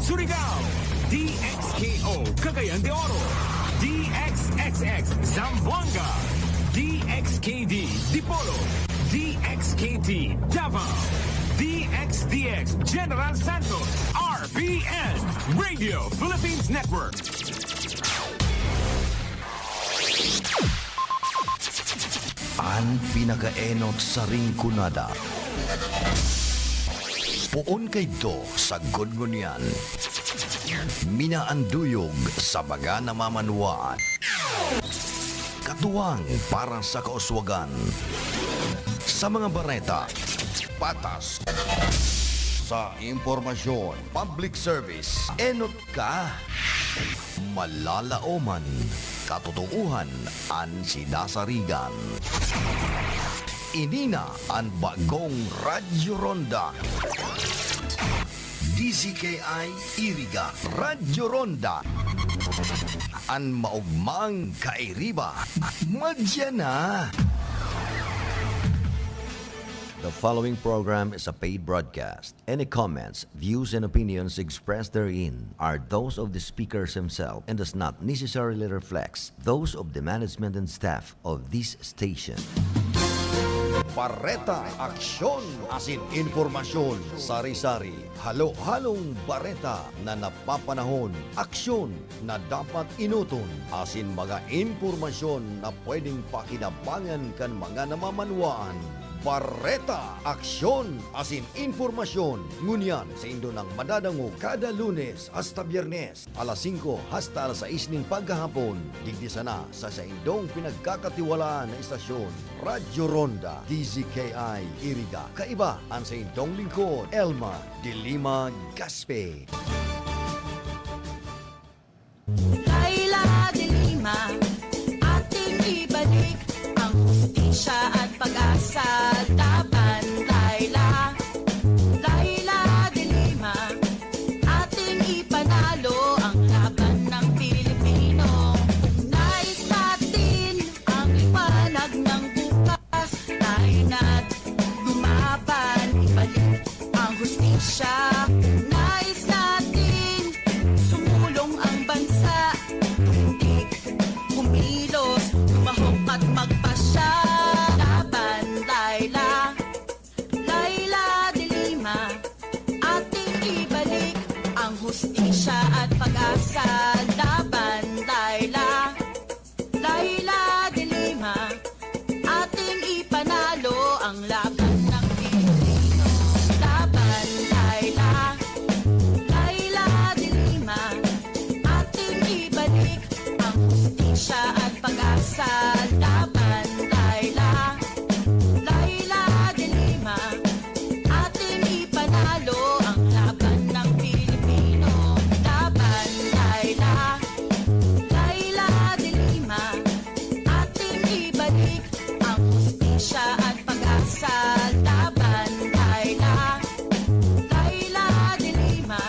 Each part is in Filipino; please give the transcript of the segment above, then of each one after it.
Surigao, DXKO Cagayan de Oro, DXXX Zamboanga, DXKD Dipolo, DXKT Davao, DXDX General Santos, RPN Radio Philippines Network. Ang pinakaenot sa ringkunada. Puon kay do sa gungunyan. Minaanduyog sa baga namamanwaan. Katuwang para sa kauswagan. Sa mga bareta, patas. Sa impormasyon, public service, enot ka. Malalaoman, katotohanan ang sinasarigan. Inina ang bagong Radyo Ronda. DZKI Iriga Radyo Ronda. Ang maugmang kairiba. Madya na! The following program is a paid broadcast. Any comments, views, and opinions expressed therein are those of the speakers himself and does not necessarily reflect those of the management and staff of this station. Bareta Aksyon, asin informasyon, sari-sari, halo-halong bareta na napapanahon, aksyon na dapat inuton, asin mga informasyon na pwedeng pakinabangan kan mga namamanwaan. Bareta Aksyon, asin informasyon, ngunyan sa indo ng madadango kada Lunes hasta Biyernes, alas 5 hasta alas 6 ng paghahapon, digdi sana sa indong pinagkakatiwalaan na istasyon, Radyo Ronda, DZKI Iriga. Kaiba ang sa indong lingkod, Elma de Lima Gaspe. Laila de Lima, ating ibalik ang hustisya at pag-asa laban. Laila, Laila de Lima, ating ipanalo ang laban ng Pilipino. Nais natin ang liwanag ng bukas, tayo na't lumaban, ibalik ang hustisya. Nais natin sumulong ang bansa, tumindig, kumilos, lumahok at magpasya. Laban, Laila, Laila de Lima, ating ibalik ang hustisya at pag-asa. Laban, Laila, Laila de Lima, ating ipanalo ang laban ng Pilipino. Laban, Laila, Laila de Lima, ating ibalik ang hustisya at pag-asa. Laban, Laila, Laila de Lima, ating ipanalo ang laban ng Pilipino. Laban, Laila, Laila de Lima, ating ibalik ang hustisya at pag-asa. Laban, Laila, Laila de Lima,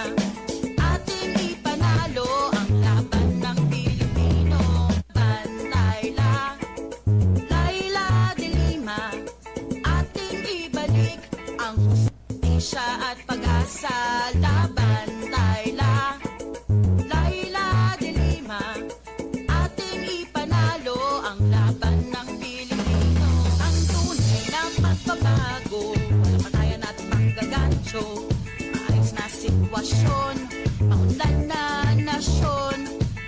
ating ipanalo ang laban ng Pilipino. Laban, Laila, Laila de Lima, ating ibalik ang hustisya at pag-asa. Laban, Laila, Laila de Lima, ating ipanalo ang laban ng Pilipino. Ang tunay na pagbabago, walang patayan at paggagancho, maayos na sitwasyon, maunlad na nasyon,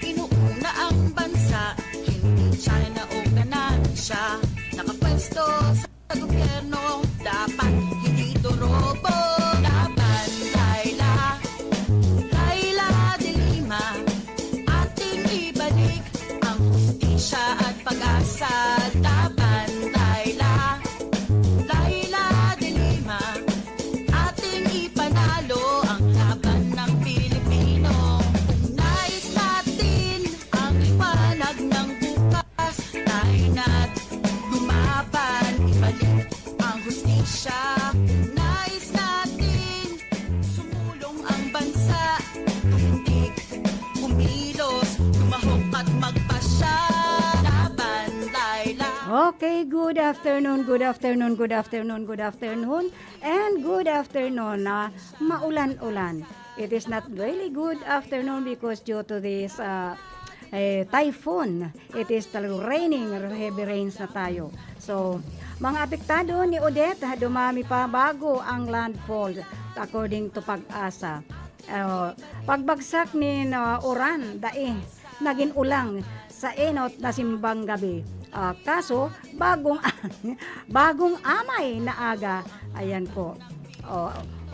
inuuna ang bansa, hindi China o ganansya, nakapwesto sa gobyerno, dapat hindi dorobo. Laban, Laila, Laila de Lima, ating ibalik ang hustisya at pag-asa. Laban, Laila, Laila de Lima, ating ipanalo ang laban ng Pilipino. Nais natin ang liwanag ng bukas, tayo na't lumaban, ibalik ang hustisya. Nais natin sumulong ang bansa, tumindig, kumilos, lumahok at magpasya. Laban, Laila. Okay, good afternoon, good afternoon, good afternoon, good afternoon, and good afternoon na maulan-ulan. It is not really good afternoon because due to this typhoon, it is talagang raining, heavy rains na tayo. So, mga apektado ni Odette, dumami pa bago ang landfall according to Pag-asa. Pagbagsak ni Uran, naging ulang sa enot na simbang gabi. Kaso, bagong amay na aga. Ayan po.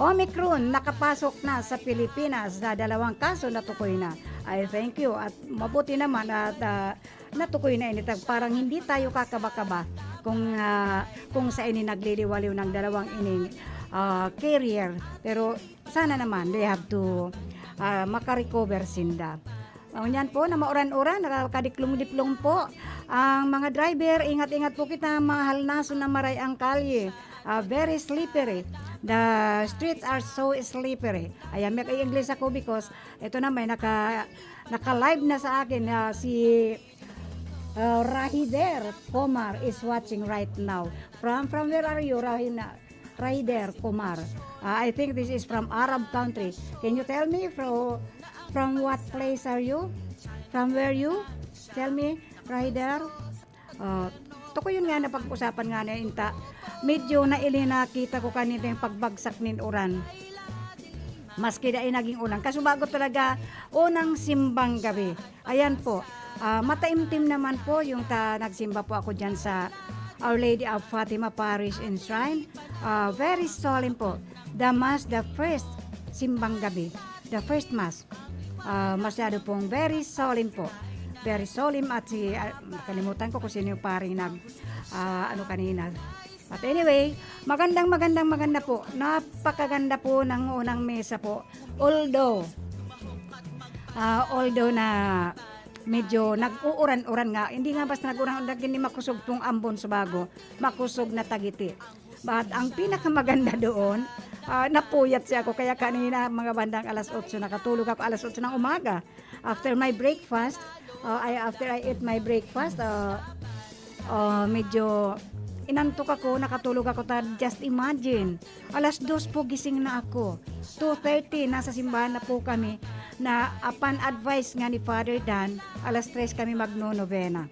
Omicron nakapasok na sa Pilipinas na 2 kaso natukoy na. I thank you at mabuti naman at natukoy na initag. Parang hindi tayo kakaba-kaba kung sa ini nagliliwaliw ng 2 ining carrier. Pero sana naman they have to makarecover sinda. Yan po, na mauran-uran, nakakadiklong-diklong po. Ang mga driver, ingat-ingat po kita, mahal naso na maray ang kalye. Very slippery. The streets are so slippery. Ayan, may English ako because ito na may naka-live na sa akin si Rahider Komar is watching right now. From where are you, Rahider Komar? I think this is from Arab country. Can you tell me from what place are you? From where you? Tell me, Rahider. Ito ko yun nga na pag-usapan nga na inta. Medyo nakita ko kanina yung pagbagsak nin Uran. Maski na ay naging unang. Kaso bago talaga unang simbang gabi. Ayan po. Mataimtim naman po yung nagsimba po ako dyan sa Our Lady of Fatima Parish and Shrine. Very solemn po. The Mass, the first simbang gabi. The first Mass. Masyado pong very solemn po. Very solemn at kalimutan ko kung sino yung paring kanina. But anyway, maganda po. Napakaganda po ng unang mesa po. Although na medyo nag-uuran-uran nga, hindi nga basta nag-uran, hindi makusog tong ambon sa bago, makusog na Tagiti. But ang pinakamaganda doon, napuyat siya ako, kaya kanina mga bandang alas 8, nakatulog ako alas 8 ng umaga. After my breakfast, after I ate my breakfast, medyo inantok ako, nakatulog ako. Just imagine, alas 2 po gising na ako. 2:30, nasa simbahan na po kami na upon advice nga ni Father Dan, alas 3 kami magno-novena.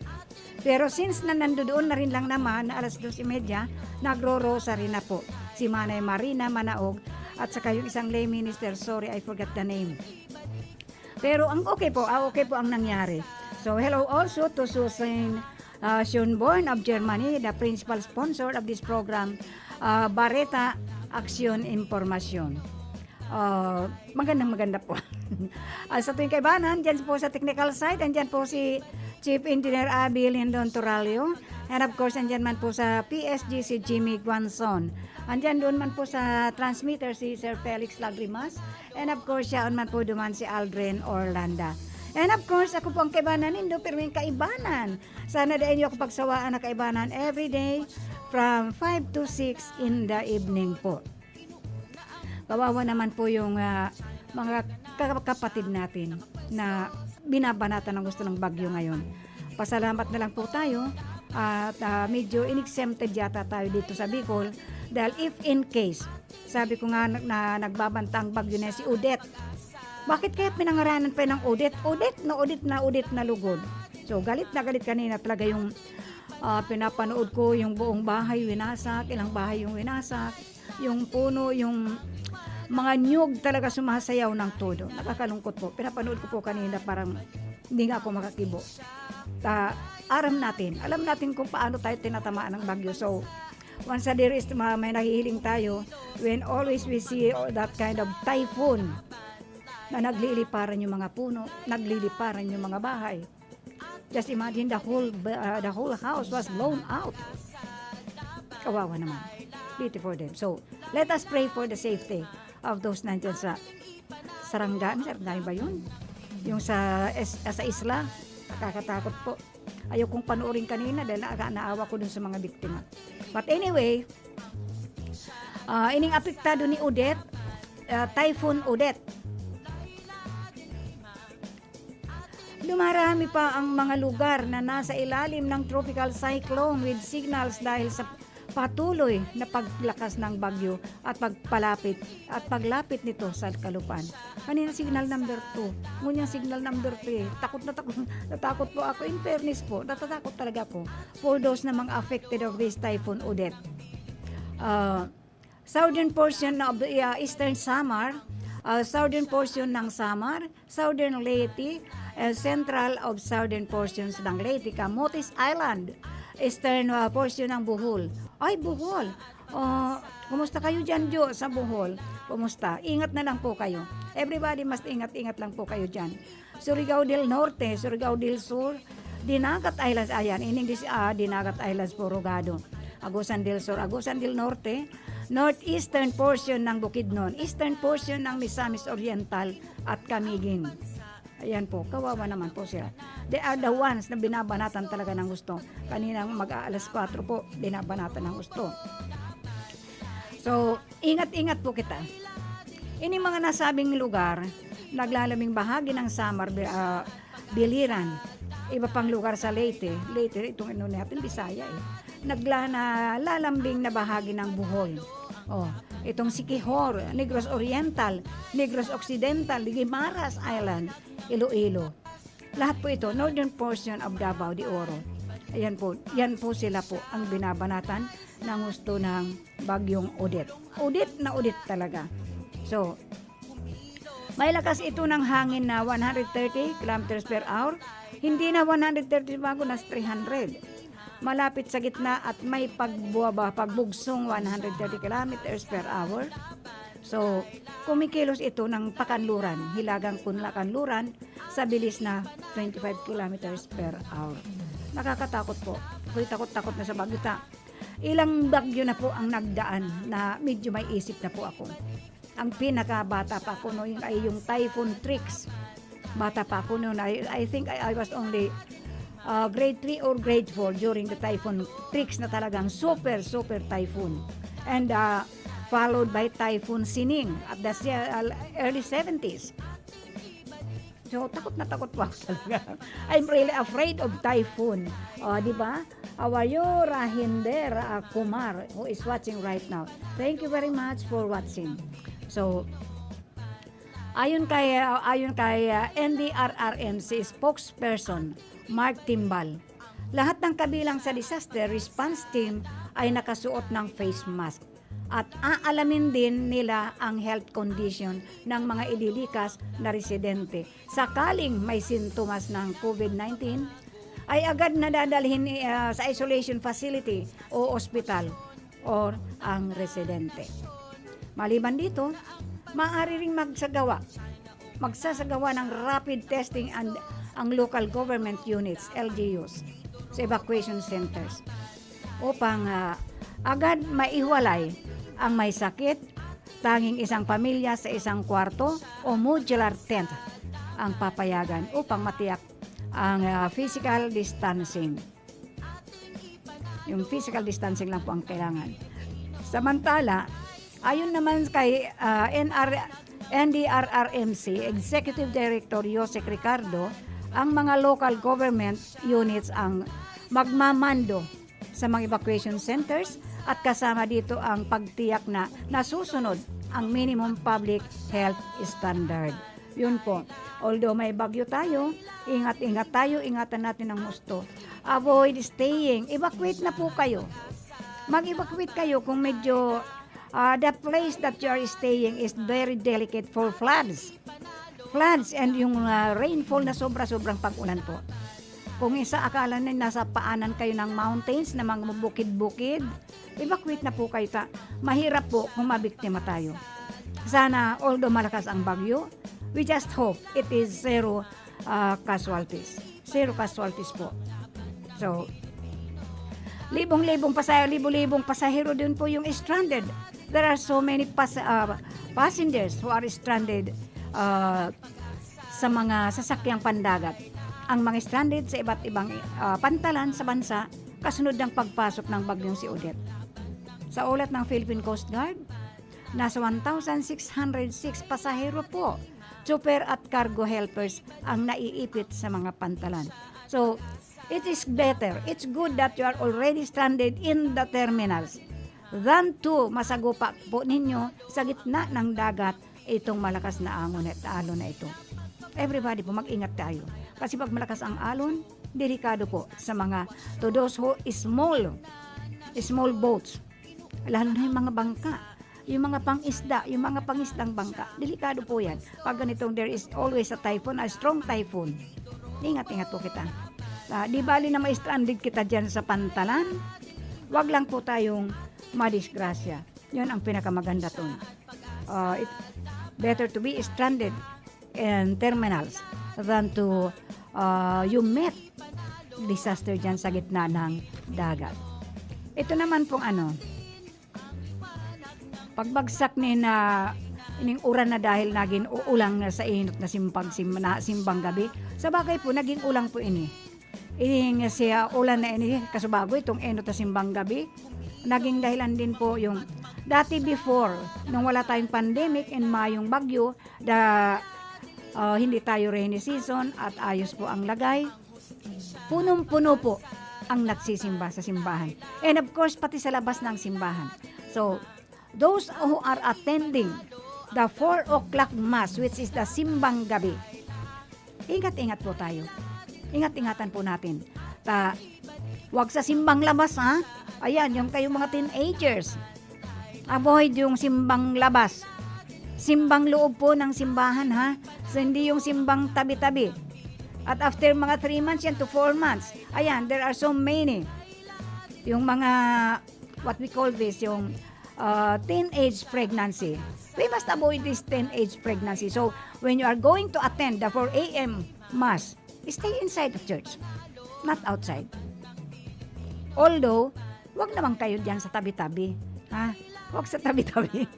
Pero since nandoon na rin lang naman, alas 2:30, nagro-rosary na po. Si Manay Marina Manaog at saka yung isang lay minister, sorry I forgot the name. Pero ang okay po ang nangyari. So hello also to Susan Schönborn of Germany, the principal sponsor of this program, Bareta Action Information. Maganda po. Sa tuwing kaibanan, dyan po sa technical side, andyan po si Chief Engineer Abby Lindon Toralio, and of course, andyan man po sa PSG si Jimmy Guanzon. Andyan doon man po sa transmitter si Sir Felix Lagrimas, and of course, siya man po duman si Aldrin Orlanda. And of course, ako po ang kaibanan nindo, pero may kaibanan. Sana dahil niyo ako pagsawaan na kaibanan every day from 5 to 6 in the evening po. Kawawa naman po yung mga kapatid natin na binabanatan ng gusto ng bagyo ngayon. Pasalamat na lang po tayo at medyo inexempted yata tayo dito sa Bicol dahil if in case, sabi ko nga na nagbabanta ang bagyo na si Odette. Bakit kaya pinangaranan pa ng Odette? Odette na lugod. So galit na galit kanina talaga yung pinapanood ko yung buong bahay winasak, ilang bahay yung winasak, yung puno, yung mga nyug talaga sumasayaw ng todo. Nakakalungkot po. Pinapanood ko po kanina, parang hindi nga ako makakibo. Alam natin kung paano tayo tinatamaan ng bagyo. So, once there is may nahihiling tayo, when always we see that kind of typhoon na nagliliparan yung mga puno, nagliliparan yung mga bahay. Just imagine the whole house was blown out. Kawawa naman. Pity for them. So, let us pray for the safety of those nandyan sa Sarangani ba yun? Yung sa isla, nakakatakot po. Ayaw kong panoorin kanina dahil naawa ko dun sa mga biktima. But anyway, ining apektado ni Odette, Typhoon Odette. Dumarami pa ang mga lugar na nasa ilalim ng tropical cyclone with signals dahil sa patuloy na paglakas ng bagyo at paglapit nito sa kalupaan. Kanina signal number 2, ngunyan signal number 3. Natakot po ako. In fairness po, natatakot talaga ako for those na mga affected of this Typhoon Odette. Southern portion of the Eastern Samar, southern portion ng Samar, southern Leyte, central of southern portions ng Leyte, Camotes Island, eastern portion ng Bohol. Ay, Bohol. Kumusta kayo dyan, Jo, sa Bohol? Kumusta? Ingat na lang po kayo. Everybody must ingat lang po kayo dyan. Surigao del Norte, Surigao del Sur, Dinagat Islands, ayan, in English, Dinagat Islands po, Rogado. Agusan del Sur, Agusan del Norte, northeastern portion ng Bukidnon, eastern portion ng Misamis Oriental at Camiguin. Ayan po, kawawa naman po sila. They are the ones na binabanatan talaga ng gusto. Kaninang mag-aalas 4 po, binabanatan ng gusto. So, ingat-ingat po kita. Ini mga nasabing lugar, naglalaming bahagi ng Samar, Biliran, iba pang lugar sa Leyte, itong natin, Bisaya naglalambing na bahagi ng Bohol. Itong Siquijor, Negros Oriental, Negros Occidental, Guimaras Island, Iloilo. Lahat po ito, northern portion of Davao de Oro. Ayan po, yan po sila po ang binabanatan ng gusto ng bagyong Odette. Odette talaga. So, may lakas ito ng hangin na 130 kilometers per hour. Hindi na 130 bago, nas 300. Malapit sa gitna at may pagbugsong 130 kilometers per hour. So, kumikilos ito ng Pakanluran, Hilagang Kanluran, sa bilis na 25 kilometers per hour. Nakakatakot po. Ako'y takot-takot na sa bagyo. Ilang bagyo na po ang nagdaan na medyo may isip na po ako. Ang pinakabata pa ako noon ay yung Typhoon Trix. Bata pa ako noon. I think I was only grade 3 or grade 4 during the Typhoon Trix na talagang super typhoon. And followed by Typhoon Sining at the early 70s. So, takot na takot po ako talaga. I'm really afraid of typhoon. Di ba? Our Rahinder Kumar, who is watching right now. Thank you very much for watching. So, ayon kay NDRRMC spokesperson Mark Timbal, lahat ng kabilang sa disaster response team ay nakasuot ng face mask at aalamin din nila ang health condition ng mga ililikas na residente. Sakaling may sintomas ng COVID-19, ay agad na dadalhin sa isolation facility o ospital or ang residente. Maliban dito, maaari ring magsasagawa ng rapid testing ang local government units, LGUs, sa evacuation centers upang agad maiwalay ang may sakit, tanging isang pamilya sa isang kwarto o modular tent ang papayagan upang matiyak ang physical distancing. Yung physical distancing lang po ang kailangan. Samantala, ayon naman kay NDRRMC Executive Director Jose Ricardo, ang mga local government units ang magmamando sa mga evacuation centers at kasama dito ang pagtiyak na nasusunod ang minimum public health standard. Yun po. Although may bagyo tayo, ingat-ingat tayo, ingatan natin ang gusto. Avoid staying. Evacuate na po kayo. Mag-evacuate kayo kung medyo the place that you are staying is very delicate for floods. Floods and yung rainfall na sobrang pag-ulan po. Kung isa akala na nasa paanan kayo ng mountains na mga bukid-bukid, evacuate na po kayo. Mahirap po kung mabiktima tayo. Sana, although malakas ang bagyo, we just hope it is zero casualties. Zero casualties po. So, libong-libong pasahero din po yung stranded. There are so many passengers who are stranded sa mga sasakyang pandagat. Ang mga stranded sa iba't ibang pantalan sa bansa kasunod ng pagpasok ng bagyong si Odette. Sa ulat ng Philippine Coast Guard, nasa 1,606 pasahero po, super at cargo helpers ang naiipit sa mga pantalan. So, it is better, it's good that you are already stranded in the terminals than to masagupa po ninyo sa gitna ng dagat itong malakas na amon at alon na ito. Everybody po, mag-ingat tayo. Kasi pag malakas ang alon, delikado po sa mga, to those who small boats, lalo na yung mga bangka, yung mga pangisda, yung mga pangisdang bangka, delikado po yan. Pag ganitong there is always a typhoon, a strong typhoon, ingat-ingat po kita. Di bali na ma-stranded kita dyan sa pantalan, wag lang po tayong madisgrasya. Yun ang pinakamaganda to. Better to be stranded in terminals than to you met disaster dyan sa gitna ng dagat. Ito naman pong pagbagsak ni na ining uran na dahil naging uulang na sa inot na simbang gabi. Sa bagay po, naging ulang po ini. Ining siya ulan na ini, kasubago itong inot na simbang gabi. Naging dahilan din po yung dati before, nung wala tayong pandemic and mayong bagyo, hindi tayo rainy season at ayos po ang lagay. Punong-puno po ang nagsisimba sa simbahan. And of course, pati sa labas ng simbahan. So, those who are attending the 4 o'clock mass, which is the simbang gabi, ingat-ingat po tayo. Ingat-ingatan po natin. Wag sa simbang labas, ha? Ayan, yung kayo mga teenagers. Avoid yung simbang labas. Simbang loob po ng simbahan, ha? So, hindi yung simbang tabi-tabi. At after mga 3 months yan to 4 months, ayan, there are so many. Yung mga, what we call this, yung teenage pregnancy. We must avoid this teenage pregnancy. So, when you are going to attend the 4 a.m. mass, stay inside the church, not outside. Although, wag naman kayo dyan sa tabi-tabi. Ha? Wag sa tabi-tabi.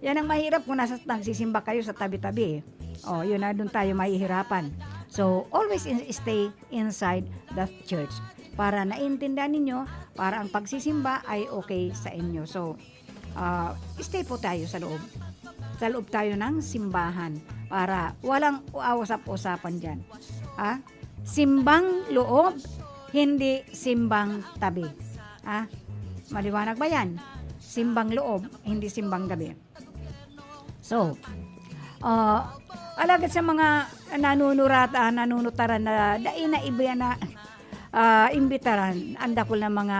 Yan ang mahirap kung nagsisimba kayo sa tabi-tabi. Yun na, doon tayo mahihirapan. So, always stay inside the church para naintindihan ninyo, para ang pagsisimba ay okay sa inyo. So, stay po tayo sa loob. Sa loob tayo ng simbahan para walang usap-usapan dyan. Simbang loob, hindi simbang tabi. Maliwanag ba yan? Simbang loob, hindi simbang gabi. So, alagad sa mga nanunutaran na dain na iba na imbitaran, andakol na mga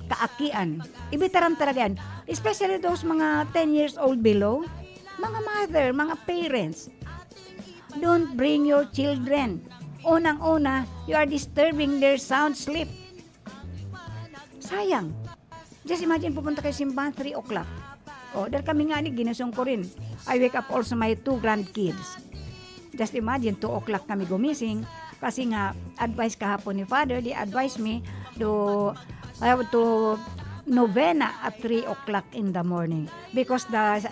kaakian. Imbitaran talaga yan. Especially those mga 10 years old below, mga mother, mga parents. Don't bring your children. Unang-una, you are disturbing their sound sleep. Sayang. Just imagine, pupunta kayo simbahan 3 o'clock. Dahil kami nga ginasong ko rin. I wake up also my 2 grandkids. Just imagine, 2 o'clock kami gumising. Kasi nga, advice kahapon ni Father, they advised me to novena at 3 o'clock in the morning. Because the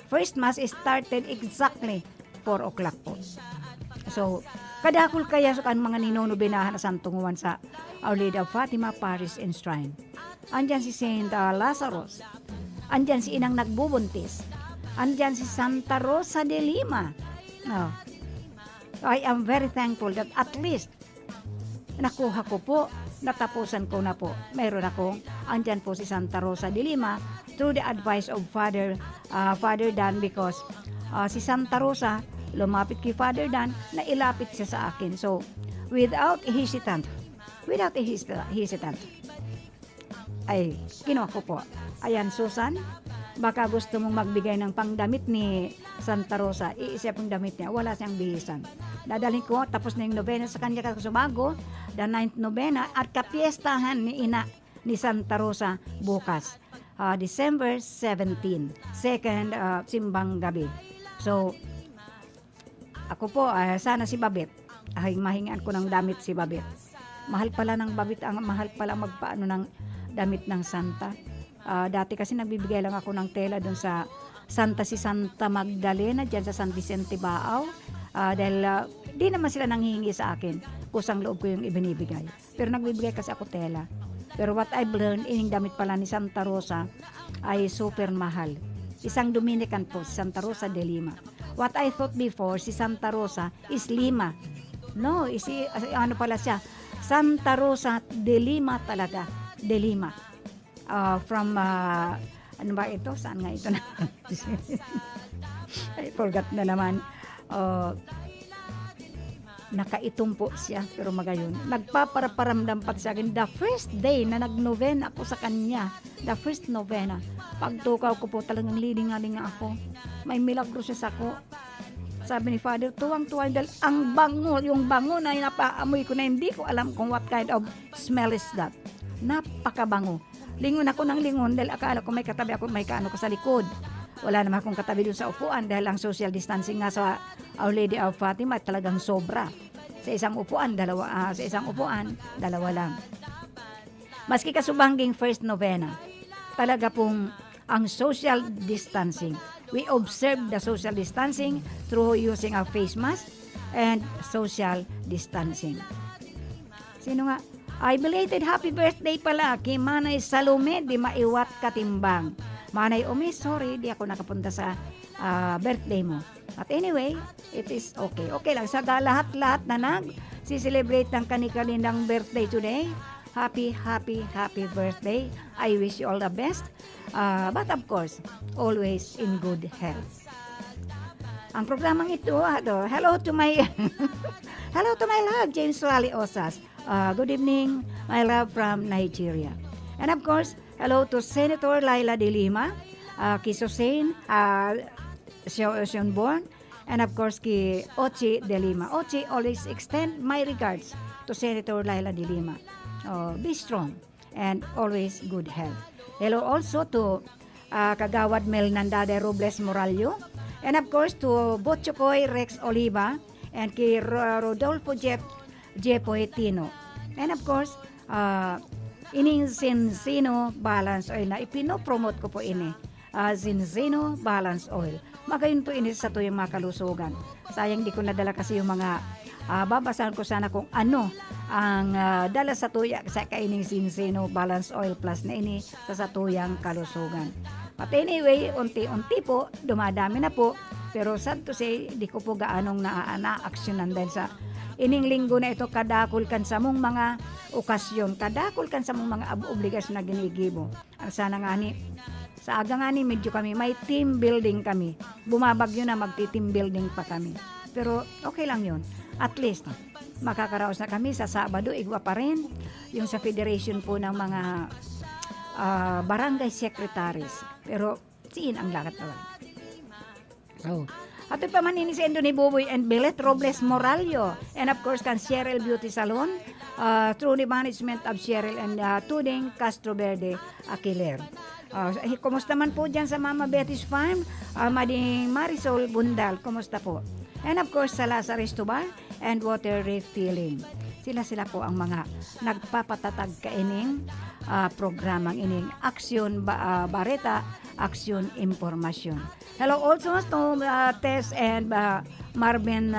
first mass is started exactly 4 o'clock po. So, kadakul kaya sa mga ninonobenahan na santunguan sa Our Lady of Fatima Parish and Shrine. Andyan si Saint Lazarus. Andyan si Inang Nagbubuntis. Andyan si Santa Rosa de Lima. I am very thankful that at least nakuha ko po, natapusan ko na po. Meron akong, andyan po si Santa Rosa de Lima through the advice of Father Dan, because si Santa Rosa lumapit kay Father Dan na ilapit siya sa akin. So, without hesitant, ay kinuha ko po. Ayan, Susan, baka gusto mong magbigay ng pangdamit ni Santa Rosa. Iisip ang damit niya, wala siyang bihisan. Dadalhin ko, tapos na yung novena sa kanya kasubago, the 9th novena, at kapiestahan ni Ina ni Santa Rosa bukas, December 17, second simbang gabi. So, ako po, sana si Babet, mahingaan ko ng damit si Babet. Mahal pala ng Babet, mahal pala magpaano ng damit ng Santa. Dati kasi nagbibigay lang ako ng tela doon sa Santa Magdalena, dyan sa San Vicente Baaw. Dahil di naman sila nanghihingi sa akin. Kusang loob ko yung ibinibigay. Pero nagbibigay kasi ako tela. Pero what I've learned, ining damit pala ni Santa Rosa ay super mahal. Isang Dominican po, si Santa Rosa de Lima. What I thought before, si Santa Rosa is Lima. No, ano pala siya? Santa Rosa de Lima talaga. De Lima. From, ano ba ito? Saan nga ito na? I forgot na naman. Nakaitumpo siya, pero magayon. Nagpaparaparamdam pa sa akin, the first day na nag-novena ako sa kanya, the first novena, pagtukaw ko po talagang lilingaling ako. May milagro siya sa ako. Sabi ni Father, tuwang-tuwang dahil ang bango, yung bango na napaamoy ko na hindi ko alam kung what kind of smell is that. Napakabango. Lingon ako ng lingon dahil akala ko may katabi ako, may kaano ko sa likod. Wala naman akong katabi doon sa upuan dahil ang social distancing nga sa Our Lady of Fatima talagang sobra. Sa isang upuan, dalawa lang. Maski kasubangging first novena, talaga pong ang social distancing. We observe the social distancing through using our face mask and social distancing. Sino nga? Ay, belated happy birthday pala kay Manay Salome di Maiwat Katimbang. Manay Umi, sorry, di ako nakapunta sa birthday mo. But anyway, it is okay. Okay lang. Sa lahat-lahat na nag-celebrate ng kanikalindang birthday today, happy birthday. I wish you all the best. But of course, always in good health. Ang programang ito, hello to my love, James Wally Osas. Good evening, my love from Nigeria. And of course, hello to Senator Laila de Lima, Kisosain, Sionborn, and of course, ki Ochi de Lima. Ochi, always extend my regards to Senator Laila de Lima. Be strong and always good health. Hello also to Kagawad Mel Nandade Robles Morallo, and of course to Botchokoy Rex Oliva, and kay Rodolfo Jepoetino. And of course, ining Zinsino Balance Oil na ipinopromote ko po ini. Zinsino Balance Oil. Magayon po ini sa tuyong mga kalusugan. Sayang di ko nadala kasi yung mga babasahan ko sana kung ano ang dala sa tuya sa kaining Zinsino Balance Oil Plus na ini sa tuyang kalusugan. But anyway, unti-unti po, dumadami na po. Pero sad to say, di ko po gaanong na-aksyonan dahil sa ining linggo na ito, kadakol kan sa mong mga okasyon, kadakol kan sa mong mga obligasyon na ginigibo. Ang sana nga ni, sa aga nga ni, medyo kami, may team building kami. Bumabagyo na, magti-team building pa kami. Pero okay lang yun. At least, makakaraos na kami sa Sabado, igwa pa rin. Yung sa Federation po ng mga barangay secretaries. Pero, siin ang lakat naman. So, at ito pa manini si Anthony Buboy and Belet Robles Morallo. And of course, kan Cheryl Beauty Salon, through the management of Cheryl and Tuding Castro Verde Aquiler. Kumusta man po dyan sa Mama Betty's Farm, Mading Marisol Bundal, kumusta po? And of course, sa Lazarus Bar and Water Refilling. Sila po ang mga nagpapatatag kaining programang ining Aksyon Bareta, Aksyon Impormasyon. Hello also to Tess and Marvin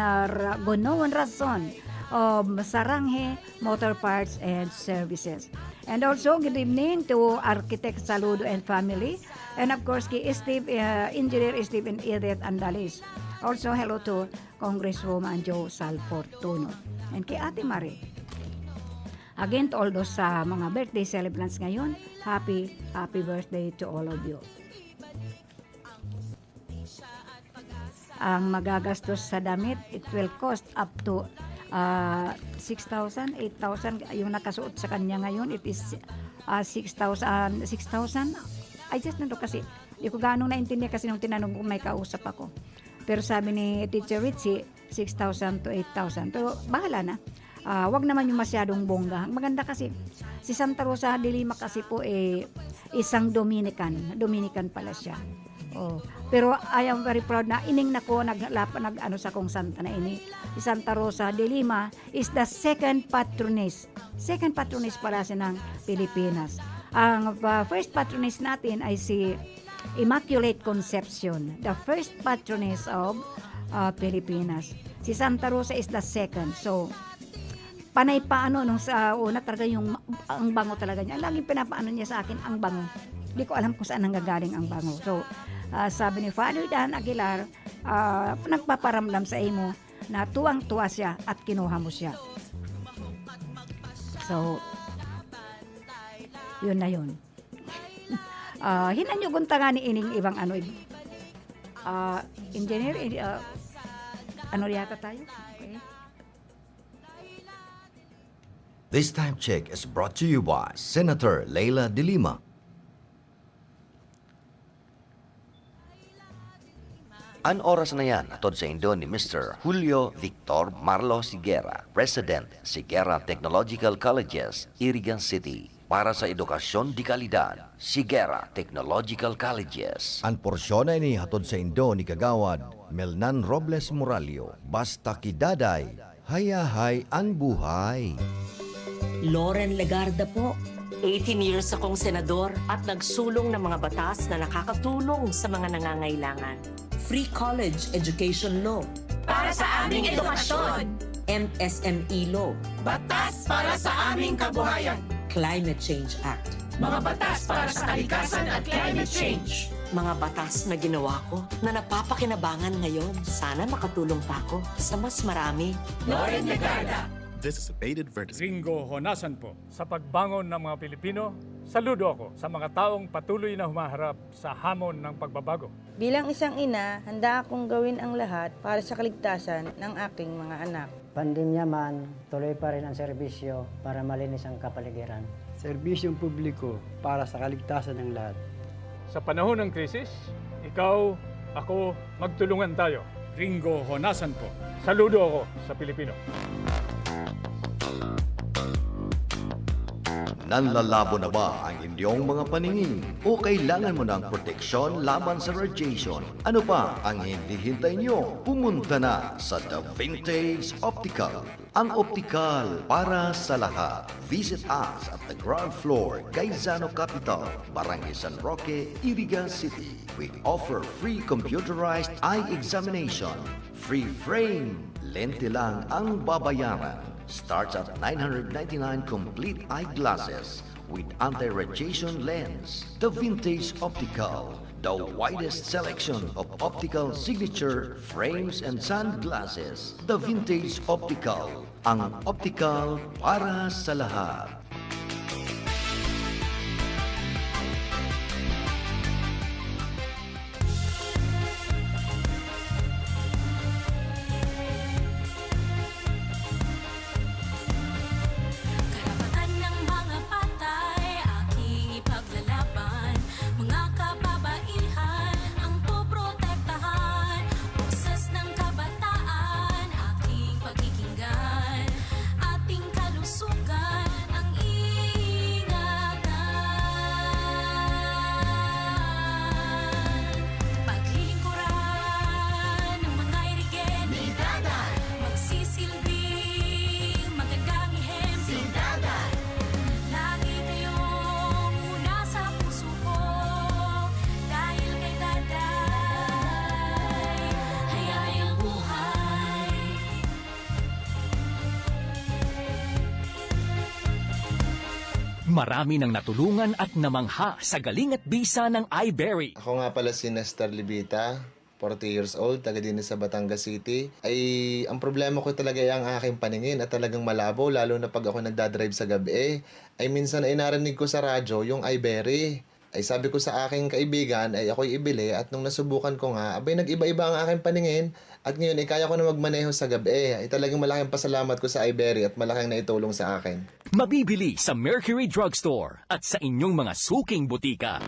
Gonoan Razon of Saranghe Motor Parts and Services. And also, good evening to Architect Saludo and family. And of course, kay Engineer Steve and Edith Andalis. Also, hello to Congresswoman Jo Salfortuno. And kay Ate Marie. Again, to all those mga birthday celebrants ngayon, happy birthday to all of you. Ang magagastos sa damit, it will cost up to 6,000, 8,000. Yung nakasuot sa kanya ngayon, it is 6,000. I just know kasi, di ko ganong naintindihan kasi nung tinanong kung may kausap ako. Pero sabi ni Teacher Ritchie, 6,000 to 8,000. Pero bahala na. Wag naman yung masyadong bongga. Maganda kasi, si Santa Rosa de Lima kasi po isang Dominican pala siya. Pero I am very proud na ining nako nag-ano sa kong santa na ini. Si Santa Rosa de Lima is the second patroness pala siya ng Pilipinas. Ang first patroness natin ay si Immaculate Conception, the first patroness of Pilipinas. Si Santa Rosa is the second. So panay paano nung sa una talaga yung ang bango talaga niya. Laging pinapaano niya sa akin ang bango. Hindi ko alam kung saan nanggagaling ang bango. So sabi ni Father Dan Aguilar, nagpaparamdam sa imo na tuwang-tuwa siya at kinuha mo siya. So, yun na yun. Hinanyugon ta nga ni ining ibang ano, engineer, ano yata tayo? Okay. This time check is brought to you by Senator Leila de Lima. An oras na yan atod sa Indo ni Mr. Julio Victor Marlo Siguera, President, Siguera Technological Colleges, Irigan City. Para sa edukasyon di kalidad, Siguera Technological Colleges. An porsyon na ini hatod sa Indo ni Kagawad Melnan Robles Moralio. Basta kidaday, hayahay ang buhay. Loren Legarda po. 18 years akong senador at nagsulong ng mga batas na nakakatulong sa mga nangangailangan. Free college education law. Para sa aming edukasyon. MSME law. Batas para sa aming kabuhayan. Climate Change Act. Mga batas para sa kalikasan at climate change. Mga batas na ginawa ko na napapakinabangan ngayon. Sana makatulong pa ako sa mas marami. Loren Legarda. This is a paid advertisement. Ringo Honasan po. Sa pagbangon ng mga Pilipino, saludo ako sa mga taong patuloy na humaharap sa hamon ng pagbabago. Bilang isang ina, handa akong gawin ang lahat para sa kaligtasan ng aking mga anak. Pandemya man, tuloy pa rin ang serbisyo para malinis ang kapaligiran. Serbisyong publiko para sa kaligtasan ng lahat. Sa panahon ng krisis, ikaw, ako, magtulungan tayo. Ringo Honasan po. Saludo ako sa Pilipino. Nanlalabo na ba ang inyong mga paningin? O kailangan mo ng proteksyon laban sa radiation? Ano pa ang hindi hintay nyo? Pumunta na sa The Vintage Optical. Ang optical para sa lahat. Visit us at the ground floor, Gaisano Capital, Barangay San Roque, Irigan City. We offer free computerized eye examination. Free frame. Lente lang ang babayaran. Starts at 999 complete eyeglasses with anti-radiation lens. The Vintage Optical, the widest selection of optical signature frames and sunglasses. The Vintage Optical, ang optical para sa lahat. Karapatan ng mga patay, aking ipaglalaban. Mga kababaihan, ang poprotektahan. Boses ng kabataan, aking pagkikinggan. Ating kalusugan, ang ingatan. Paglilingkuran ng mga irigen, magsisilbing magandang ihemplo. Lagi kayong una sa puso ko, dahil kay Daday, hayay ang buhay. Marami nang natulungan at namangha sa galing at bisa ng iBerry. Ako nga pala si Nestor Libita, 40 years old, taga din sa Batangas City. Ay, ang problema ko talaga ay ang aking paningin at talagang malabo, lalo na pag ako nagdadrive sa gabi. Ay minsan ay narinig ko sa radyo yung iBerry. Ay sabi ko sa aking kaibigan ay ako'y ibili at nung nasubukan ko nga, abay nag-iba-iba ang aking paningin at ngayon ay kaya ko na magmaneho sa gabi. Ay talagang malaking pasalamat ko sa iBerry at malaking naitulong sa akin. Mabibili sa Mercury Drugstore at sa inyong mga suking butika.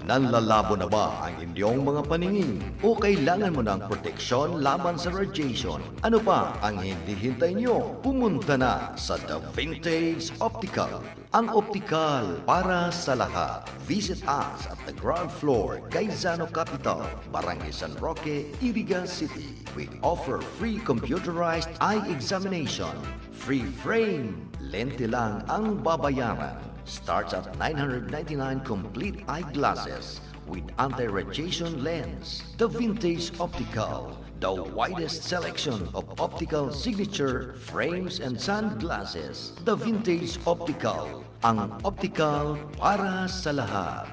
Nanlalabo na ba ang inyong mga paningin? O kailangan mo ng proteksyon laban sa radiation? Ano pa ang hindi hintay nyo? Pumunta na sa The Vintage Optical. Ang optical para sa lahat. Visit us at the ground floor, Gaisano Capital, Barangay San Roque, Irigan City. We offer free computerized eye examination. Free frame. Lente lang ang babayaran. Starts at 999 complete eyeglasses with anti-radiation lens. The Vintage Optical, the widest selection of optical signature frames and sunglasses. The Vintage Optical, ang optical para sa lahat.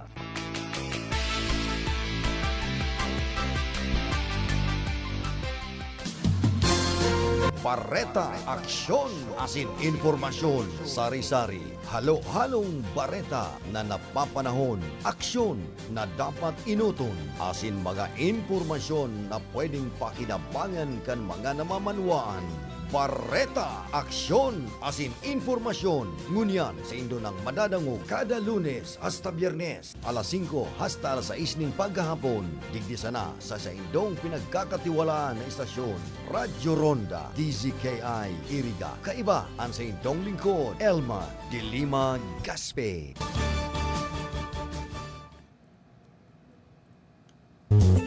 Bareta, aksyon, asin informasyon, sari-sari, halo-halong bareta na napapanahon, aksyon na dapat inuton, asin mga informasyon na pwedeng pakinabangan kan mga namamanwaan. Bareta, aksyon, asin informasyon. Ngunyan sa Indo ng madadango kada Lunes hasta Biyernes, alas 5 hasta alas 6 ng paghahapon. Digdi sana sa Indong pinagkakatiwalaan na istasyon, Radyo Ronda, DZKI, Iriga. Kaiba ang sa Indong lingkod, Elma de Lima Gaspe.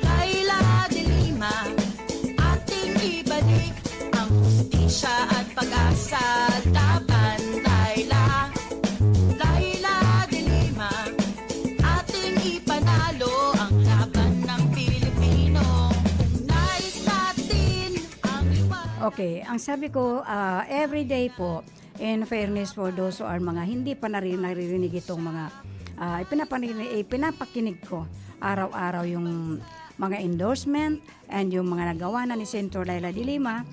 Laila de Lima, ating ibalik ang hustisya at pag-asa. Laban, Laila. Laila de Lima, ating ipanalo ang laban ng Pilipino. Nais natin ang Okay, ang sabi ko, everyday po, in fairness for those who are mga hindi pa naririnig itong mga pinapakinig ko araw-araw yung mga endorsement and yung mga nagawa na ni Senator Laila de Lima.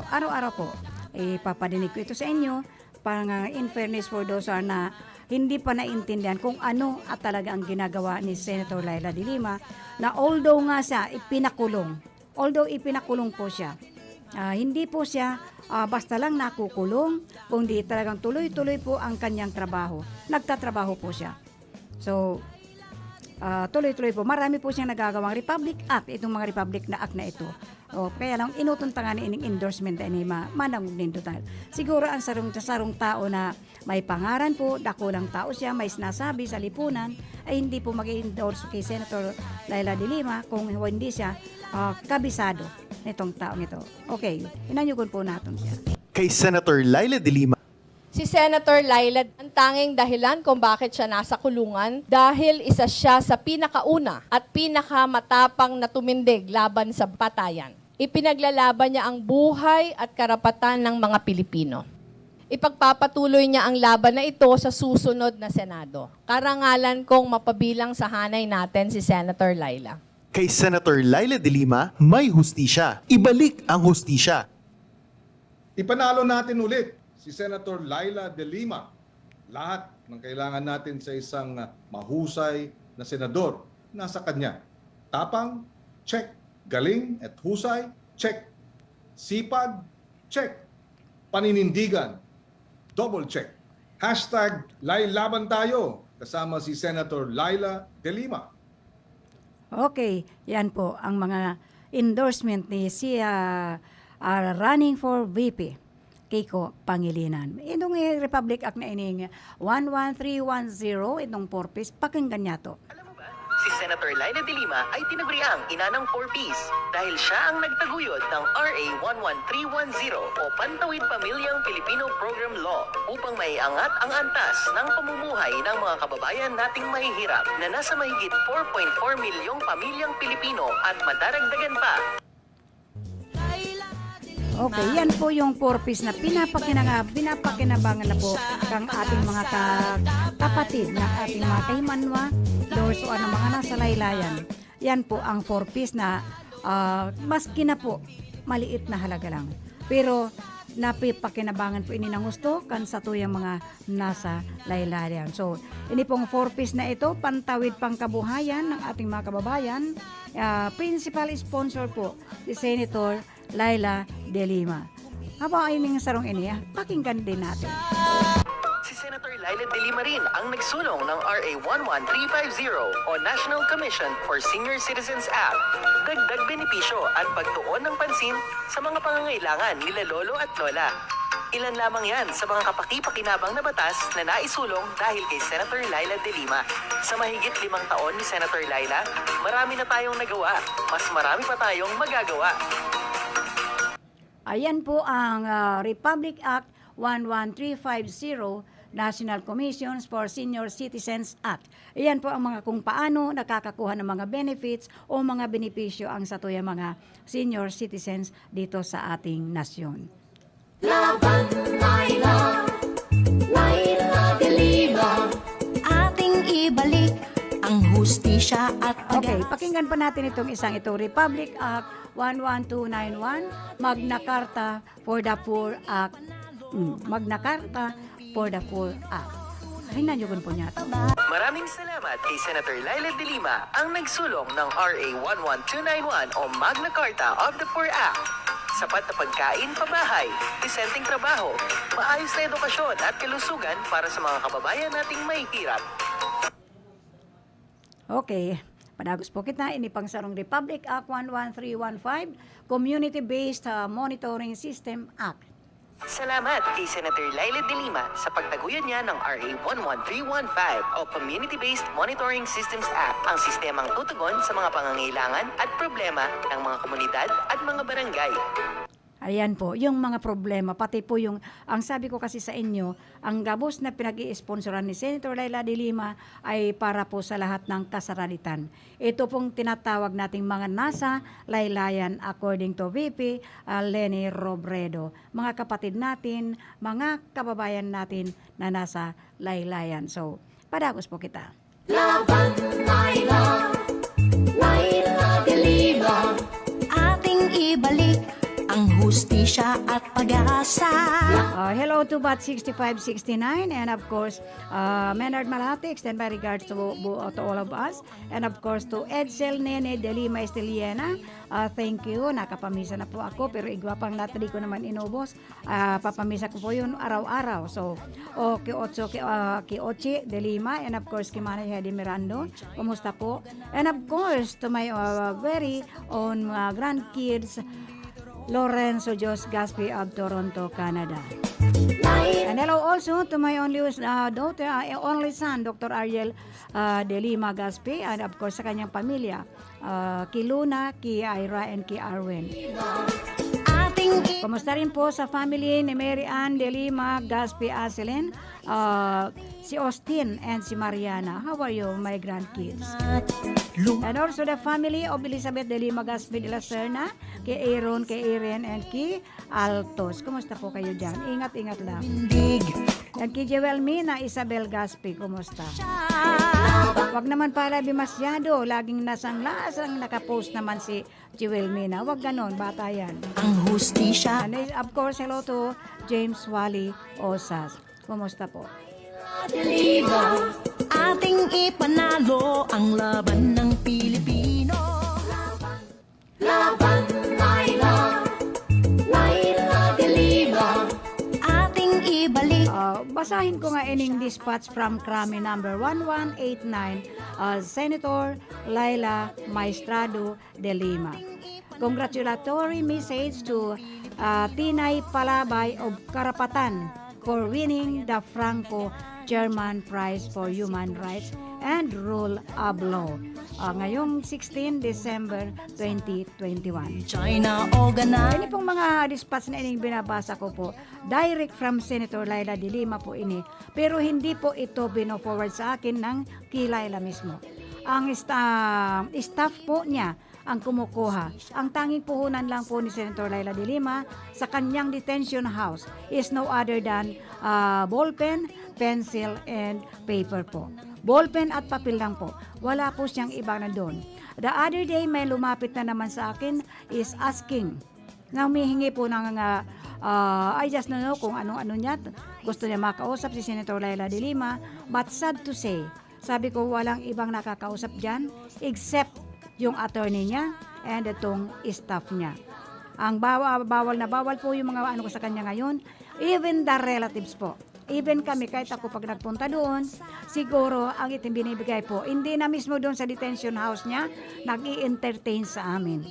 Araw-araw po, ipapadinig ko ito sa inyo para in fairness for those who are na hindi pa naintindihan kung ano at talaga ang ginagawa ni Senator Laila de Lima na although nga siya ipinakulong po siya, hindi po siya basta lang nakukulong, kundi talagang tuloy-tuloy po ang kanyang trabaho. Nagtatrabaho po siya. So, tuloy-tuloy po. Marami po siyang nagagawang Republic Act, itong mga Republic na Act na ito. Kaya lang, inutunta nga ni ining endorsement ni manangog nito tayo. Siguro ang sarong tao na may pangaran po, dakulang tao siya, may sinasabi sa lipunan, ay hindi po mag-endorse kay Senator Laila de Lima kung hindi siya kabisado nitong taong ito. Okay, inanyugon po natin siya. Kay Senator Laila de Lima. Si Senator Laila, ang tanging dahilan kung bakit siya nasa kulungan dahil isa siya sa pinakauna at pinakamatapang na tumindig laban sa patayan. Ipinaglalaban niya ang buhay at karapatan ng mga Pilipino. Ipagpapatuloy niya ang laban na ito sa susunod na Senado. Karangalan kong mapabilang sa hanay natin si Senator Laila. Kay Senator Laila de Lima, may hustisya. Ibalik ang hustisya. Ipanalo natin ulit si Senator Laila de Lima. Lahat ng kailangan natin sa isang mahusay na senador nasa kanya. Tapang, check. Galing at husay, check. Sipag, check. Paninindigan, double check. #Lailaban tayo kasama si Senator Laila de Lima. Okay, yan po ang mga endorsement ni siya running for VP. Kiko Pangilinan. Itong Republic Act na ining 11310, itong 4-piece, pakinggan niya to. Alam mo ba, si Senator Laila de Lima ay tinaguriang ina ng 4-piece dahil siya ang nagtaguyod ng RA 11310 o Pantawid Pamilyang Pilipino Program Law upang maiangat ang antas ng pamumuhay ng mga kababayan nating mahihirap na nasa mahigit 4.4 milyong pamilyang Pilipino at madaragdagan pa. Okay, yan po yung 4-piece na pinapakinabangan na po kang ating mga kapatid na ating mga kahimanwa, those o ano mga nasa laylayan. Yan po ang 4-piece na maski na po maliit na halaga lang. Pero napipakinabangan po ini ng gusto kan sa tuyang mga nasa laylayan. So, ini pong 4-piece na ito, pantawid pangkabuhayan ng ating mga kababayan. Principal sponsor po si Senator Laila de Lima. Habang ay ng sarong iniya, pakinggan din natin. Si Senator Laila de Lima rin ang nagsulong ng RA 11350 o National Commission for Senior Citizens Act. Dagdag benepisyo at pagtuon ng pansin sa mga pangangailangan nila lolo at lola. Ilan lamang yan sa mga kapaki-pakinabang na batas na naisulong dahil kay Senator Laila de Lima. Sa mahigit 5 taon ni Senator Laila, marami na tayong nagawa. Mas marami pa tayong magagawa. Ayan po ang Republic Act 11350, National Commissions for Senior Citizens Act. Ayan po ang mga kung paano nakakakuha ng mga benefits o mga benepisyo ang satuyang mga senior citizens dito sa ating nasyon. Laban, Laila, Laila de Lima, ating ibalik ang hustisya at Okay, pakinggan pa natin itong isang ito. Republic Act 11291, Magna Carta for the Poor Act. Magna Carta for the Poor Act. Hinan nyo po niya ito. Maraming salamat kay Senator Laila De Lima ang nagsulong ng RA 11291 o Magna Carta of the Poor Act. Sapat na pagkain, pabahay, disenteng trabaho, maayos na edukasyon at kalusugan para sa mga kababayan nating may hirap. Okay, padagos po kita, inipangsarong Republic Act 11315, Community-Based Monitoring System Act. Salamat kay Senator Laila De Lima sa pagtaguyod niya ng RA 11315 o Community-Based Monitoring Systems Act, ang sistemang tutugon sa mga pangangailangan at problema ng mga komunidad at mga barangay. Ayan po, yung mga problema, pati po yung, ang sabi ko kasi sa inyo, ang gabos na pinag-i-sponsoran ni Senator Laila De Lima ay para po sa lahat ng kasaralitan. Ito pong tinatawag nating mga nasa laylayan according to VP Leni Robredo. Mga kapatid natin, mga kababayan natin na nasa laylayan. So, padagos po kita. Laban, Laila, Laila De Lima, ating ibalik ang hustisya at pag-asa. Hello to Bat 6569 and of course Menard Malati, extend my regards to all of us, and of course to Edsel Nene De Lima Esteliena. Thank you, nakapamisa na po ako pero igwa pang natali ko naman inubos. Papamisa ko po yun araw-araw. So ki Ochi De Lima and of course ki Manay Hedy Mirando, kumusta po? And of course to my very own grandkids, Lorenzo Jos Gaspi of Toronto, Canada. And hello also to my only daughter, only son, Dr. Ariel De Lima Gaspi, and of course sa kanyang pamilya, ki Luna, ki Ira, and ki Arwen. Kumusta rin po sa family ni Mary Ann De Lima Gaspi Aselin, si Austin and si Mariana. How are you, my grandkids? And also the family of Elizabeth De Lima Gaspi de la Serna, kay Aaron, kay Irene, and kay Altos. Kumusta po kayo dyan? Ingat-ingat lang. And kay Jewel Mina, Isabel Gaspi, kumusta? Wag naman pala bimasyado, laging nasang-lasang nakapost naman si Jewel Mina. Wag ganon, bata yan. Ang hustisya. And of course, hello to James Wally Osas. Kumusta po? Lima, ating ipanalo ang laban ng Pilipino. Laban, Laila, Laila De Lima, ating ibalik. Basahin ko nga ining dispatch from Krami number 1189, Senator Laila Maestrado De Lima. Congratulatory message to Tinay Palabay of Karapatan for winning the Franco-German Prize for Human Rights and Rule of Law. Ngayong 16 December 2021. China organized. Ini pong mga dispatch na ining binabasa ko po, direct from Senator Laila De Lima po ini. Pero hindi po ito bino-forward sa akin ng kay Laila mismo. Ang staff po niya ang kumukuha. Ang tanging puhunan lang po ni Senator Laila De Lima sa kanyang detention house is no other than ballpen, pencil, and paper po. Ballpen at papel lang po. Wala po siyang iba na doon. The other day, may lumapit na naman sa akin is asking. Na humihingi po ng I just don't know kung ano-ano niya. Gusto niya makausap si Senator Laila De Lima. But sad to say, sabi ko walang ibang nakakausap dyan except yung attorney niya and itong staff niya. Ang bawal na bawal po yung mga ano ko sa kanya ngayon, even the relatives po. Even kami, kahit ako pag nagpunta doon, siguro ang binibigay po, hindi na mismo doon sa detention house niya, nag-i-entertain sa amin.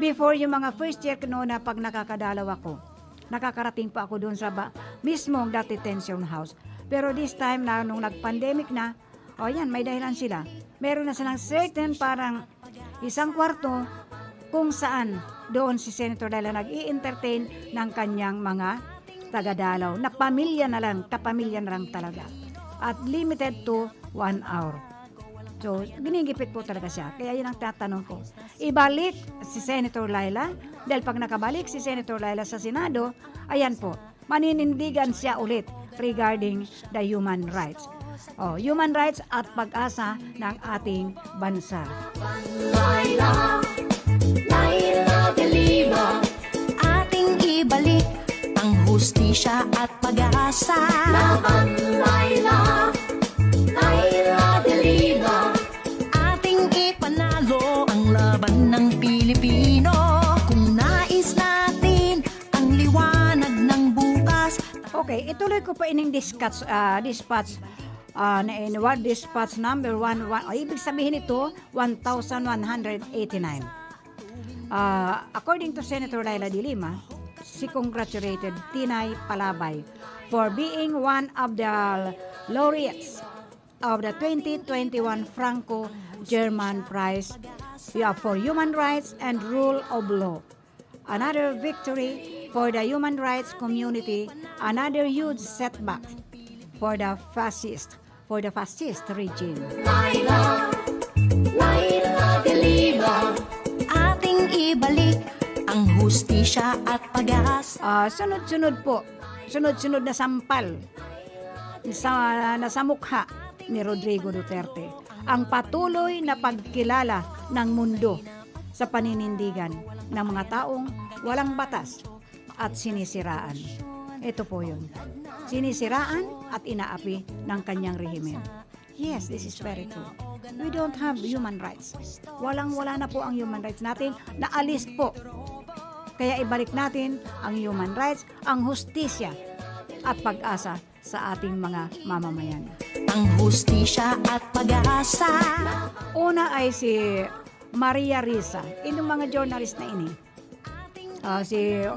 Before yung mga first year noon na pag nakakadalaw ako, nakakarating pa ako doon sa mismong detention house. Pero this time na nung nag-pandemic na, yan, may dahilan sila. Meron na silang certain parang isang kwarto kung saan doon si Senator Laila nag-i-entertain ng kanyang mga tagadalaw na pamilya na lang, kapamilya na lang talaga. At limited to 1 hour. So, ginigipit po talaga siya. Kaya yun ang tatanong ko. Ibalik si Senator Laila, dahil pag nakabalik si Senator Laila sa Senado, ayan po, maninindigan siya ulit regarding the human rights. human rights at pag-asa ng ating bansa. Laila, Laila de Lima, ating ibalik ang hustisya at pag-asa. Laban, Laila, Laila de Lima, ating ipanalo ang laban ng Pilipino. Kung nais natin ang liwanag ng bukas. Okay, ituloy ko pa ining dispatch na inward dispatch number 11. Ibig sabihin ito, 1,189. According to Senator Laila de Lima, she congratulated Tinay Palabay for being one of the laureates of the 2021 Franco-German Prize for Human Rights and Rule of Law. Another victory for the human rights community, another huge setback for the fascist regime. Laila, Laila de Lima, ating ibalik ang hustisya at pag-asa. Sunod-sunod na sampal sa mukha ni Rodrigo Duterte ang patuloy na pagkilala ng mundo sa paninindigan ng mga taong walang batas at sinisiraan. Ito po yun. Sinisiraan at inaapi ng kanyang rehimen. Yes, this is very true. We don't have human rights. Walang-wala na po ang human rights natin. Naalis po. Kaya ibalik natin ang human rights, ang hustisya at pag-asa sa ating mga mamamayan. Ang hustisya at pag-asa. Una ay si Maria Risa. Inong mga journalist na ini. Si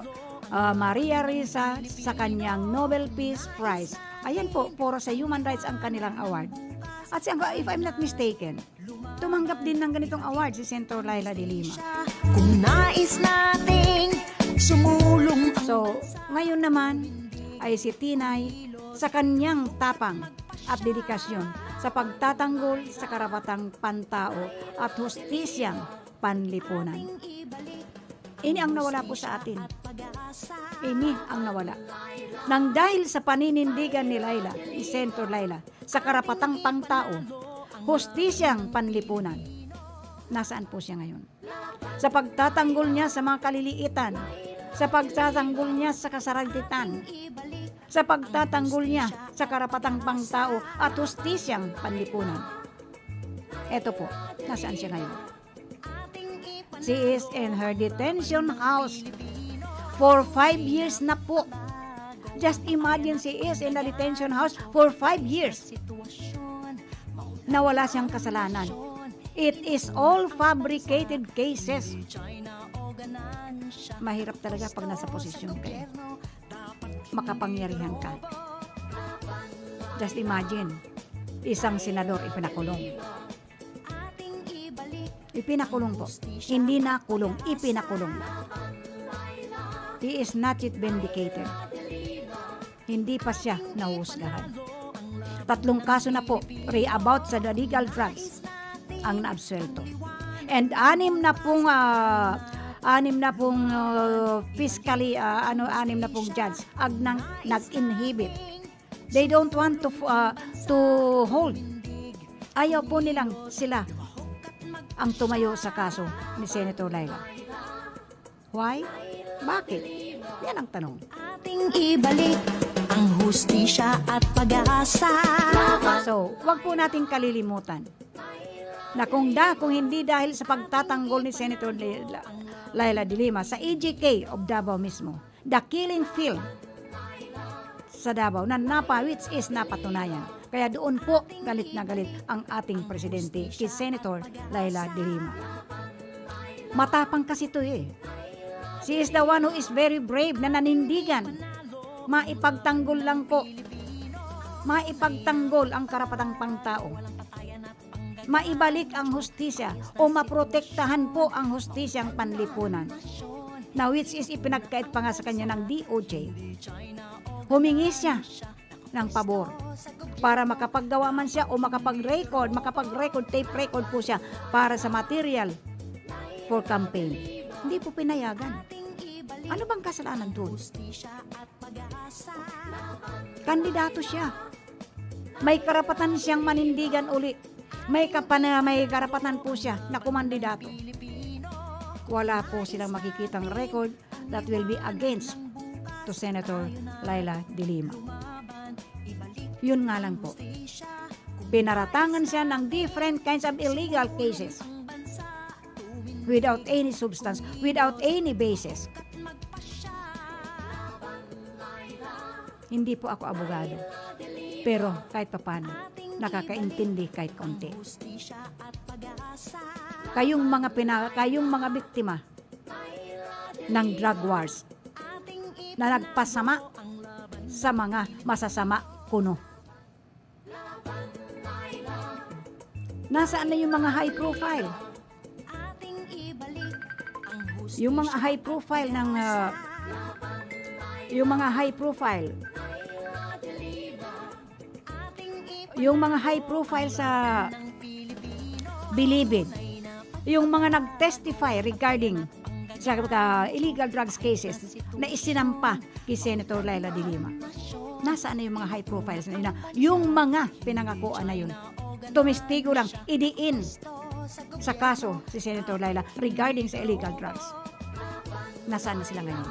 Maria Risa sa kanyang Nobel Peace Prize. Ayan po, puro sa human rights ang kanilang award. At if I'm not mistaken, tumanggap din ng ganitong award si Senator Laila de Lima. Kung nais nating sumulong. So, ngayon naman ay si Tinay sa kanyang tapang at dedikasyon sa pagtatanggol sa karapatang pantao at hustisyang panlipunan. Ini ang nawala po sa atin. Ini ang nawala. Nang dahil sa paninindigan ni Laila, ni Senator Laila, sa karapatang pangtao, hustisyang panlipunan, nasaan po siya ngayon? Sa pagtatanggol niya sa mga kaliliitan, sa pagtatanggol niya sa kasaragtitan, sa pagtatanggol niya sa karapatang pangtao at hustisyang panlipunan. Eto po, nasaan siya ngayon? She is in her detention house for 5 years na po. Just imagine, she is in the detention house for 5 years. Nawala siyang kasalanan. It is all fabricated cases. Mahirap talaga pag nasa posisyon ka. Makapangyarihan ka. Just imagine, isang senador ipinakulong. Ipinakulong po. Hindi na kulong, ipinakulong. He is not yet vindicated. Hindi pa siya nahusgahan. 3 kaso na po, about sa illegal drugs ang naabsuelto. And 6 na pong fiscally, 6 na pong judge ang nag-inhibit. They don't want to hold. Ayaw po nilang sila ang tumayo sa kaso ni Senator Laila. Why? Bakit? Yan ang tanong. Ating ibalik ang hustisya at pag-asa. So, wag po nating kalilimutan na kung hindi dahil sa pagtatanggol ni Senator Laila de Lima sa EJK of Davao mismo, the killing field sa Davao na which is napatunayan. Kaya doon po galit na galit ang ating presidente kay Senator Laila de Lima. Matapang kasi ito eh. She is the one who is very brave na nanindigan. Maipagtanggol lang po. Maipagtanggol ang karapatang pangtao. Maibalik ang hustisya o maprotektahan po ang hustisyang panlipunan. Na which is ipinagkait pa nga sa kanya ng DOJ. Humingi siya ng pabor para makapaggawa man siya o makapag-record tape record po siya para sa material for campaign. Hindi po pinayagan. Ano bang kasalanan doon? Kandidato siya. May karapatan siyang manindigan uli. May karapatan po siya na kumandidato. Wala po silang makikitang record that will be against to Senator Laila De Lima. Yun nga lang po. Pinaratangan siya ng different kinds of illegal cases without any substance, without any basis. Hindi po ako abogado. Pero kahit paano, nakakaintindi kahit konti. Kayong mga biktima ng drug wars na nagpasama sa mga masasama kuno. Nasaan na yung mga high profile? Yung mga high profile ng yung mga high profile sa Bilibid, yung mga nag-testify regarding sa illegal drugs cases na isinampa kay Senator Laila De Lima. Nasaan na yung mga high profiles na yun? Yung mga pinangakuan na yun. Tumistigo lang, idiin sa kaso si Senator Laila regarding sa illegal drugs. Nasaan na sila ngayon?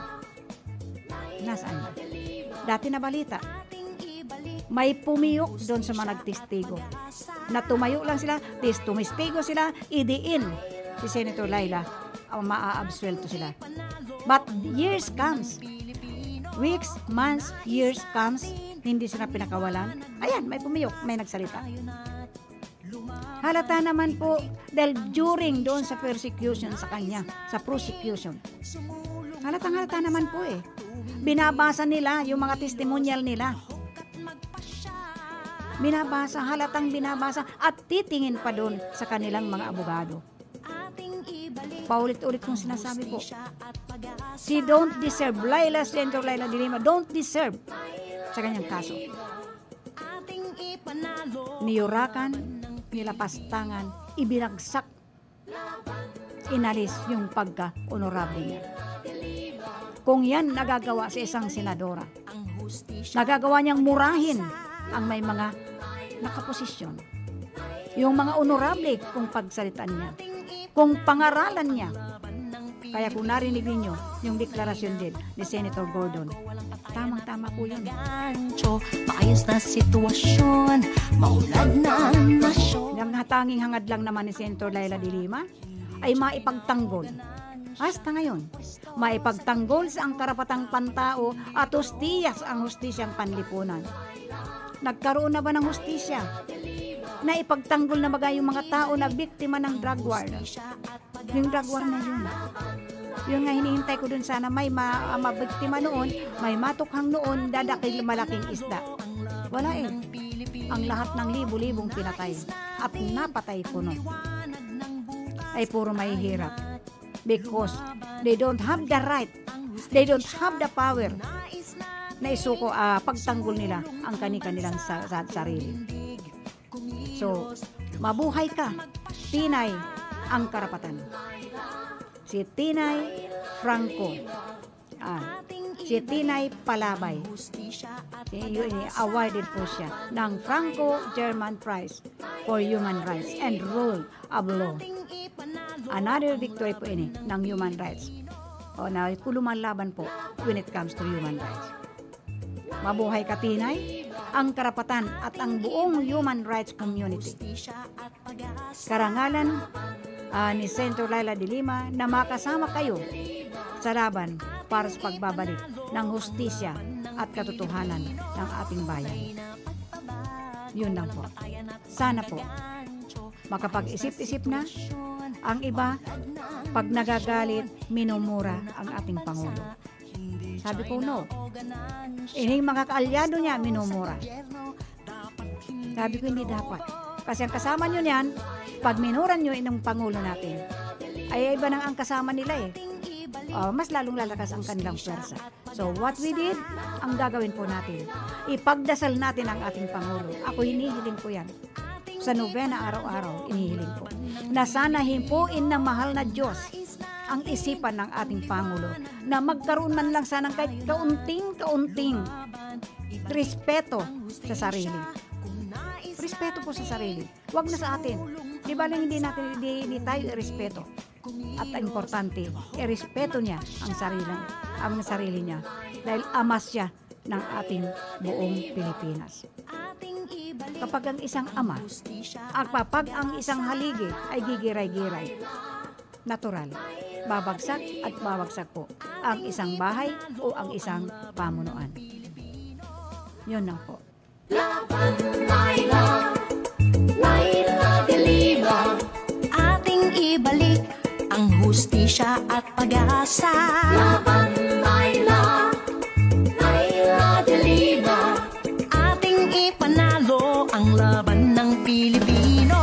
Nasaan na? Dati na balita, may pumiyok doon sa mga nagtestigo. Na tumayo lang sila, tumistigo sila, idiin si Senator Laila, maaabsuelto sila. But years comes, weeks, months, years comes, hindi sila pinakawalan. Ayan, may pumiyok, may nagsalita. Halata naman po dahil during doon sa persecution sa kanya, sa prosecution. Halata naman po eh. Binabasa nila yung mga testimonial nila. Halatang binabasa at titingin pa doon sa kanilang mga abogado. Paulit-ulit kong sinasabi po, she don't deserve, Senator Laila De Lima don't deserve sa kanyang kaso. Niyurakan, nilapastangan, ibinagsak, inalis yung pagka-honorable niya. Kung yan nagagawa sa isang senadora, nagagawa niyang murahin ang may mga nakaposisyon. Yung mga honorable kung pagsalitan niya, kung pangaralan niya. Kaya kung narinig niyo yung deklarasyon din ni Senator Gordon, tamang-tama po yun. Maayos na sitwasyon, maulad na nasyon. Yung hatanging hangad lang naman ni Senator Laila De Lima ay maipagtanggol. Hasta ngayon, maipagtanggol sa ang karapatang pantao at hustiyas ang hustisyang panlipunan. Nagkaroon na ba ng hustisya? Na ipagtanggol na bagay yung mga tao na biktima ng drug war. Yung drug war na yun. Yun nga hinihintay ko dun, sana may mabiktima noon, may matukhang noon, dadakil malaking isda. Wala eh. Ang lahat ng libo-libong pinatay at napatay puno ay puro mahihirap. Because they don't have the right, they don't have the power na isuko pagtanggol nila ang kanilang sarili. So, mabuhay ka. Tinay ang karapatan. Si Tinay Franco. Si Tinay Palabay. Awarded po siya ng Franco-German Prize for Human Rights and Rule of Law. Another victory po ini ng human rights. Na kulumanlaban po when it comes to human rights. Mabuhay ka, Tinay, ang karapatan at ang buong human rights community. Karangalan ni Senator Laila De Lima na makasama kayo sa laban para sa pagbabalik ng hustisya at katotohanan ng ating bayan. Yun lang po. Sana po, makapag-isip-isip na. Ang iba, pag nagagalit, minumura ang ating Pangulo. Sabi ko, no. Ining mga kaalyado niya, minumura. Sabi ko, hindi dapat. Kasi ang kasama nyo niyan, pag minuran nyo inong Pangulo natin, ay iba nang ang kasama nila eh. Mas lalong lalakas ang kanilang pwersa. So what we did, ang gagawin po natin, ipagdasal natin ang ating Pangulo. Ako hinihiling ko yan. Sa novena araw-araw, inihiling ko. Na sana himpuin ng mahal na Diyos ang isipan ng ating Pangulo na magkaroon man lang sana kahit kaunting respeto sa sarili. Respeto po sa sarili. Huwag na sa atin. Di ba hindi tayo irespeto. At ang importante, irespeto niya ang sarili niya. Dahil ama siya ng ating buong Pilipinas. Kapag ang isang ama, kapag ang isang haligi ay gigiray-giray, natural, babagsak at babagsak po ang isang bahay o ang isang pamunuan. Yun lang po. Laila de Lima, ating ibalik ang hustisya at pag-asa. Laban, Laila, Laila de Lima, ating ipanalo ang laban ng Pilipino.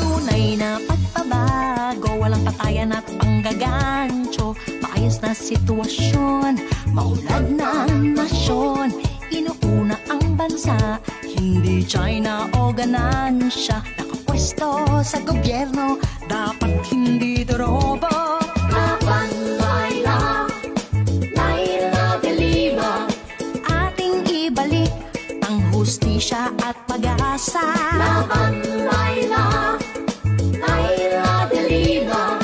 Tunay na pagbabago, walang patayan at panggagancho. Maayos na sitwasyon, maulad na nasyon. Inuuna ang bansa, hindi China o ganansya. Nakapwesto sa gobyerno, dapat hindi dorobo. Laban, Laila, Laila de Lima, ating ibalik ang hustisya at pag-asa. Laban, Laila, Laila de Lima,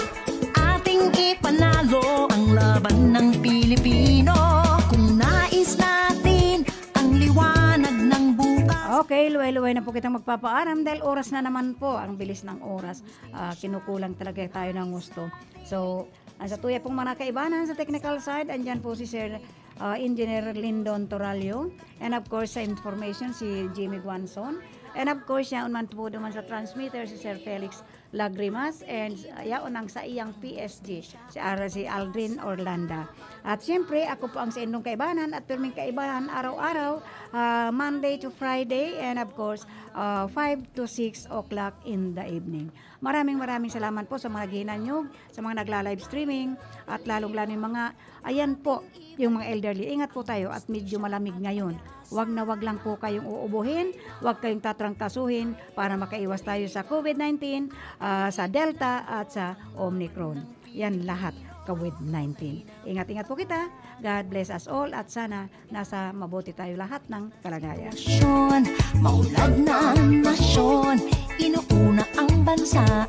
ating ipanalo ang laban ng Pilipino. Kung nais natin ang liwanag ng bukas. Okay, luway-luway na po kitang magpapaaram dahil oras na naman po. Ang bilis ng oras. Kinukulang talaga tayo ng gusto. So, sa tuya pong mga kaibanan sa technical side, andyan po si Sir Engineer Lyndon Toralio. And of course, sa information, si Jimmy Guanzon. And of course, yaon man po naman sa transmitter, si Sir Felix Lagrimas. And yaon ang sa iyang PSG, si Aldrin Orlanda. At siyempre, ako po ang sa inyong kaibanan at pirming kaibanan araw-araw, Monday to Friday, and of course, 5 to 6 o'clock in the evening. Maraming salamat po sa mga ginanyog, sa mga nagla-live streaming, at lalong-lalo yung mga, ayan po, yung mga elderly. Ingat po tayo at medyo malamig ngayon. Wag lang po kayong uubuhin, wag kayong tatrangkasuhin para makaiwas tayo sa COVID-19, sa Delta at sa Omicron. Yan lahat COVID-19. Ingat-ingat po kita. God bless us all at sana nasa mabuti tayo lahat ng kalagayan. Maulad na nasyon, inuuna ang bansa,